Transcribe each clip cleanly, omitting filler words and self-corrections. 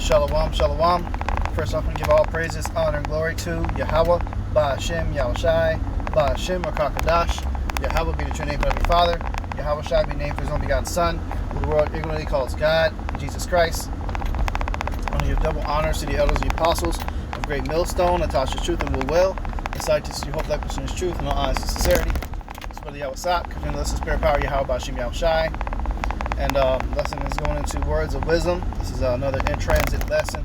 Shalom, shalom. First off, we give all praises, honor, and glory to Yahweh, Ba'ashem, Yahushai, Ba'ashem, Rakakadash. Yahweh be the true name of Heavenly Father. Yahweh Shai be named for His only begotten Son, who the world ignorantly calls God, Jesus Christ. I want to give double honors to the elders and the apostles of Great Millstone, Natasha's Truth and Will, inside to your hope that person is truth and all honesty and sincerity. It's Brother Yahweh Sap, continuing lesson spirit power, Yahweh Ba'ashem, Yahushai. And lesson is going into words of wisdom. This is another in transit lesson.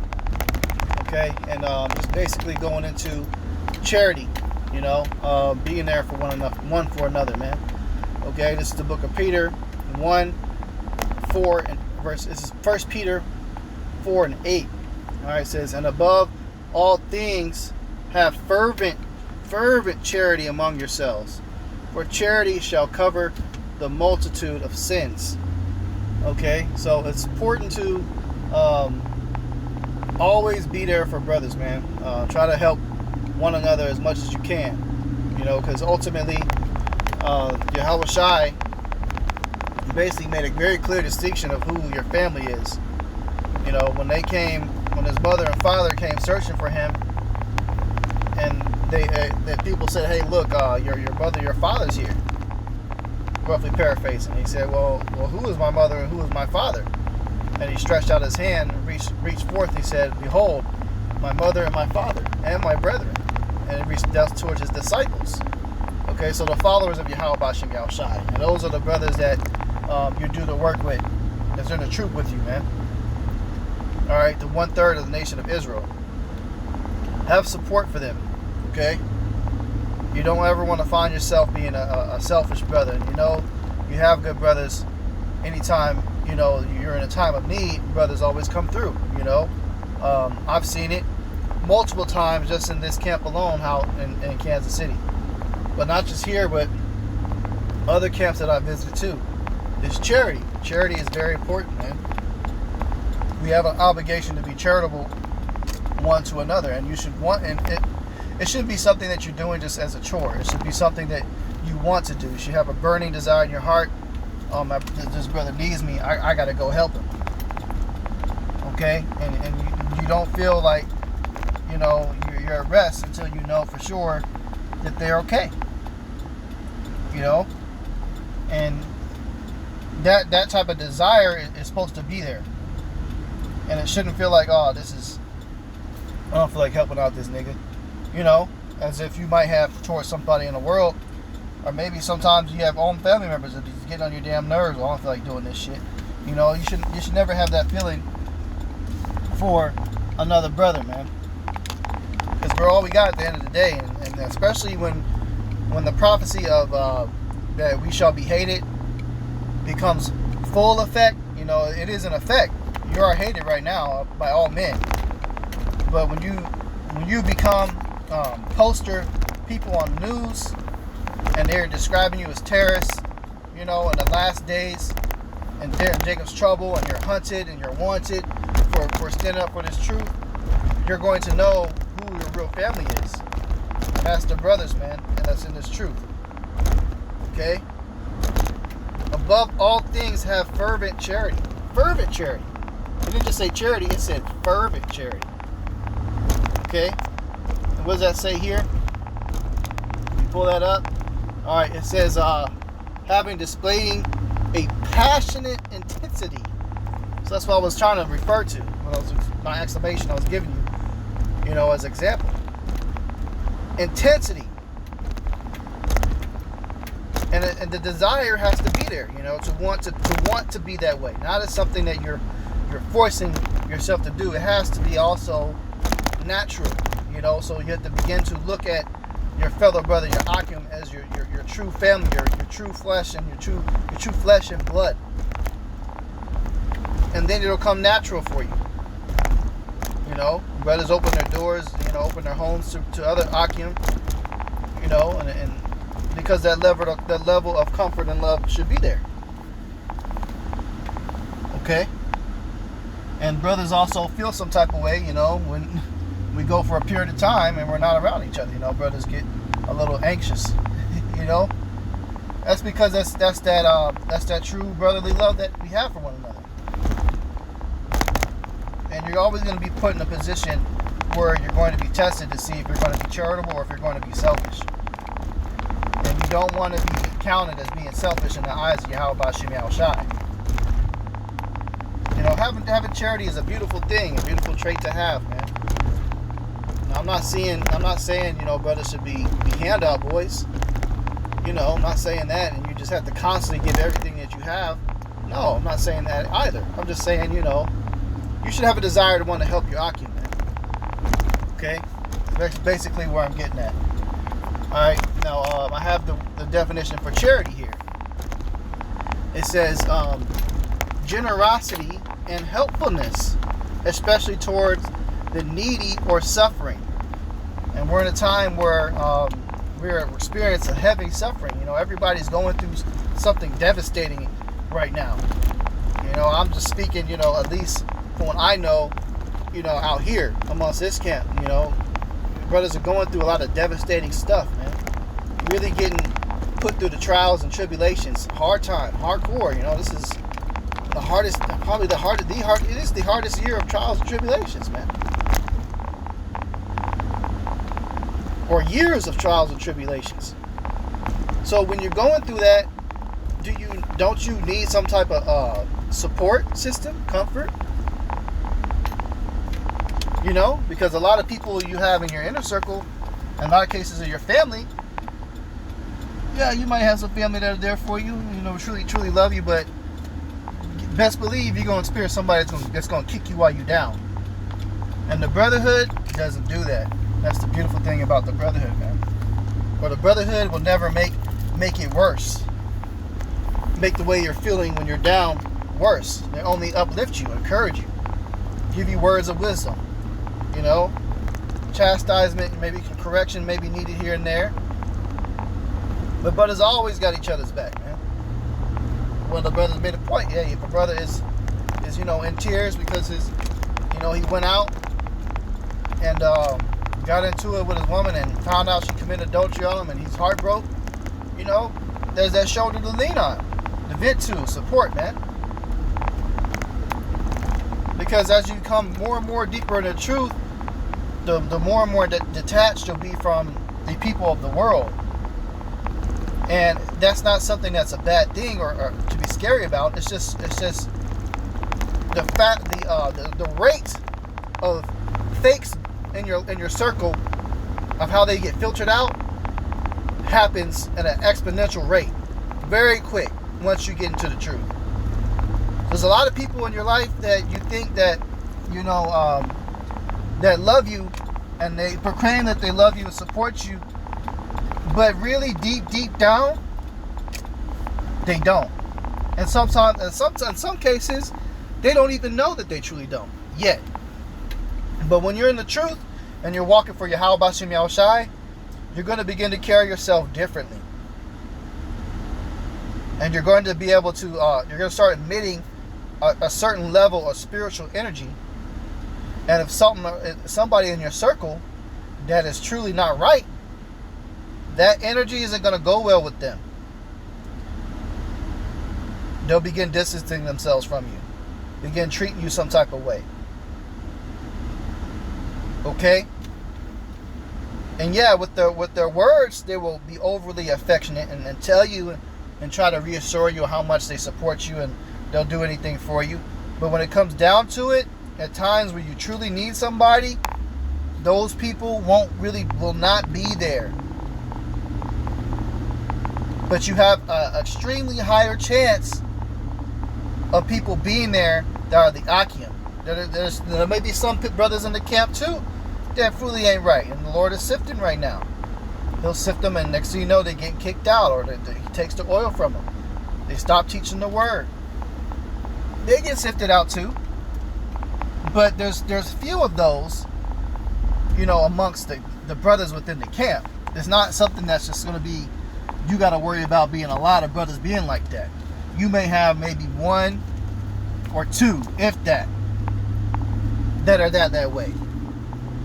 Okay, and just basically going into charity, you know, being there for one for another, man. Okay, this is the book of Peter 1:4 and verse. This is 1 Peter 4:8. All right, it says, and above all things, have fervent charity among yourselves, for charity shall cover the multitude of sins. Okay, so it's important to always be there for brothers, man. Try to help one another as much as you can, you know, because ultimately Yahweh Shai basically made a very clear distinction of who your family is. You know, when his mother and father came searching for him, and that people said, hey, look, your father's here. Roughly paraphrasing. He said, well, who is my mother and who is my father? And he stretched out his hand and reached forth. He said, behold, my mother and my father and my brethren. And he reached down towards his disciples. Okay, so the followers of Yahweh Ba'ashem Yahushai. And those are the brothers that you do the work with, that's in the troop with you, man. All right, the 1/3 of the nation of Israel. Have support for them, okay? You don't ever want to find yourself being a selfish brother. And you know, you have good brothers. Anytime, you know, you're in a time of need, brothers always come through, you know. I've seen it multiple times just in this camp alone, in Kansas City. But not just here, but other camps that I visited too. It's charity. Charity is very important, man. We have an obligation to be charitable one to another. And you should want, it shouldn't be something that you're doing just as a chore. It should be something that you want to do. You should have a burning desire in your heart. This brother needs me. I got to go help him. Okay? And you don't feel like, you know, you're at rest until you know for sure that they're okay. You know? And that type of desire is supposed to be there. And it shouldn't feel like, I don't feel like helping out this nigga. You know, as if you might have towards somebody in the world, or maybe sometimes you have own family members that just getting on your damn nerves. I don't feel like doing this shit. You know, you should never have that feeling for another brother, man. Because we're all we got at the end of the day, and especially when the prophecy of that we shall be hated becomes full effect. You know, it is in effect. You are hated right now by all men, but when you become poster people on the news, and they're describing you as terrorists, you know, in the last days, and they're in Jacob's trouble, and you're hunted and you're wanted for standing up for this truth, you're going to know who your real family is. And that's the brothers, man, and that's in this truth. Okay? Above all things, have fervent charity. Fervent charity. It didn't just say charity, it said fervent charity. Okay? And what does that say here? You pull that up. Alright, it says, displaying a passionate intensity. So that's what I was trying to refer to. My exclamation I was giving you, you know, as example. Intensity. And the desire has to be there, you know, to want to be that way. Not as something that you're forcing yourself to do. It has to be also natural. You know, so you have to begin to look at your fellow brother, your Akim, as your true family, your true flesh and your true flesh and blood. And then it'll come natural for you. You know, brothers open their doors, you know, open their homes to other Akim. You know, and because that level of comfort and love should be there. Okay? And brothers also feel some type of way, you know, when we go for a period of time and we're not around each other. You know, brothers get a little anxious. You know, that's because that's that true brotherly love that we have for one another. And you're always going to be put in a position where you're going to be tested to see if you're going to be charitable or if you're going to be selfish. And you don't want to be counted as being selfish in the eyes of Yahweh Bashim Yahushai. You know, having charity is a beautiful thing, a beautiful trait to have, man. Now, I'm not saying, you know, brothers should be handout boys. You know, I'm not saying that, and you just have to constantly give everything that you have. No, I'm not saying that either. I'm just saying, you know, you should have a desire to want to help your Akim, man. Okay? That's basically where I'm getting at. Alright, now I have the definition for charity here. It says, generosity and helpfulness, especially towards the needy or suffering. And we're in a time where we're experiencing heavy suffering. You know, everybody's going through something devastating right now. You know, I'm just speaking, you know, at least from what I know, you know, out here amongst this camp, you know, brothers are going through a lot of devastating stuff, man. Really getting put through the trials and tribulations. Hard time, hardcore, you know, this is the hardest, probably it is the hardest year of trials and tribulations, man. Or years of trials and tribulations. So when you're going through that, don't you need some type of support system, comfort? You know, because a lot of people you have in your inner circle, in a lot of cases of your family, yeah, you might have some family that are there for you, you know, truly love you, but best believe you're going to experience somebody that's going to kick you while you're down. And the brotherhood doesn't do that. That's the beautiful thing about the brotherhood, man. Or the brotherhood will never make it worse. Make the way you're feeling when you're down worse. They only uplift you, encourage you, give you words of wisdom. You know, chastisement, maybe correction may be needed here and there. But brothers always got each other's back, man. One of the brothers made a point. Yeah, if a brother is you know, in tears because he went out and got into it with his woman and found out she committed adultery on him and he's heartbroken, you know, there's that shoulder to lean on, to vent to, support, man. Because as you come more and more deeper into truth, the more and more detached you'll be from the people of the world. And that's not something that's a bad thing or to be scary about. It's just the fact, the rate of fakes in your circle of how they get filtered out happens at an exponential rate, very quick once you get into the truth. There's a lot of people in your life that you think that, you know, that love you and they proclaim that they love you and support you, but really deep down, they don't. And sometimes, in some cases, they don't even know that they truly don't yet. But when you're in the truth and you're walking for Yahweh Bashim Yahushai, you're going to begin to carry yourself differently. And you're going to be able to, you're going to start emitting a certain level of spiritual energy. And if somebody in your circle that is truly not right, that energy isn't going to go well with them. They'll begin distancing themselves from you. Begin treating you some type of way. Okay? And yeah, with their words, they will be overly affectionate and tell you and try to reassure you how much they support you and they'll do anything for you. But when it comes down to it, at times where you truly need somebody, those people will not be there. But you have an extremely higher chance of people being there that are the Akim. There may be some brothers in the camp too that truly ain't right, and the Lord is sifting right now. He'll sift them, and next thing you know, they get kicked out, or He takes the oil from them. They stop teaching the word. They get sifted out too. But there's few of those, you know, amongst the brothers within the camp. It's not something that's just going to be, you got to worry about being a lot of brothers being like that. You may have maybe one or two, if that are that way,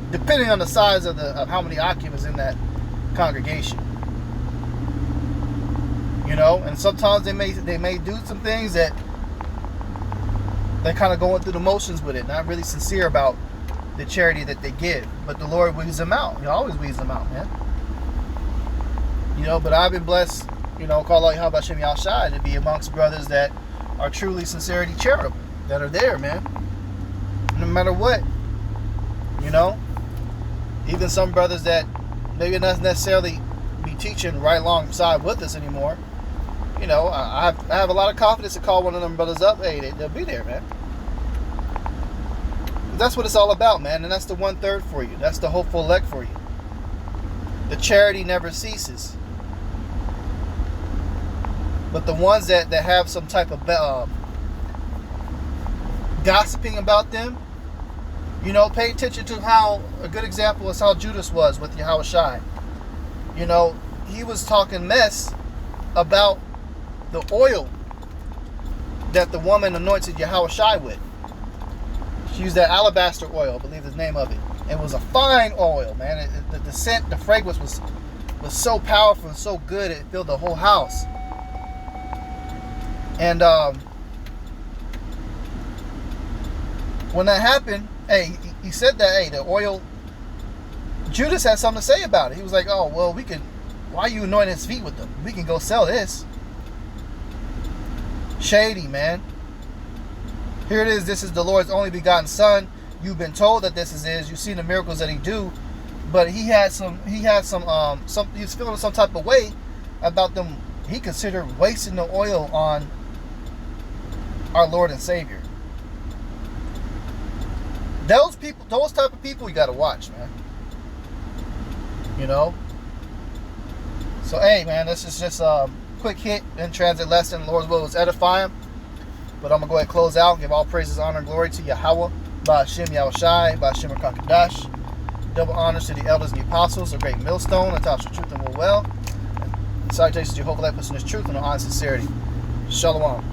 depending on the size of how many Akim is in that congregation. You know, and sometimes they may do some things that they're kind of going through the motions with it, not really sincere about the charity that they give. But the Lord weeds them out. He always weeds them out, man. You know, but I've been blessed, you know, call out Yahweh Shem Yahshai, to be amongst brothers that are truly sincerity charitable, that are there, man. No matter what. You know? Even some brothers that maybe not necessarily be teaching right alongside with us anymore. You know, I have a lot of confidence to call one of them brothers up. Hey, they'll be there, man. That's what it's all about, man. And that's the 1/3 for you. That's the hopeful elect for you. The charity never ceases. But the ones that have some type of gossiping about them, you know, pay attention to how, a good example is how Judas was with Yahweh Shai. You know, he was talking mess about the oil that the woman anointed Yahweh Shai with. She used that alabaster oil, I believe the name of it. It was a fine oil, man. The scent, the fragrance was so powerful and so good, it filled the whole house. And when that happened, hey, he said that, hey, the oil, Judas had something to say about it. He was like, oh, well, why are you anointing his feet with them? We can go sell this. Shady, man. Here it is. This is the Lord's only begotten Son. You've been told that this is his. You've seen the miracles that he do, but he was feeling some type of way about them. He considered wasting the oil on our Lord and Savior. Those type of people, you got to watch, man. You know. So, hey, man, this is just a quick hit in transit lesson. The Lord's will was edifying. But I'm going to go ahead and close out and give all praises, honor, and glory to Yahweh, Ba'ashem Yahushai, Ba'ashem Rakakadash. Double honors to the elders and the apostles, a great millstone, the tops of truth and will well. And salutations to Jehovah, let us in his truth and honest sincerity. Shalom.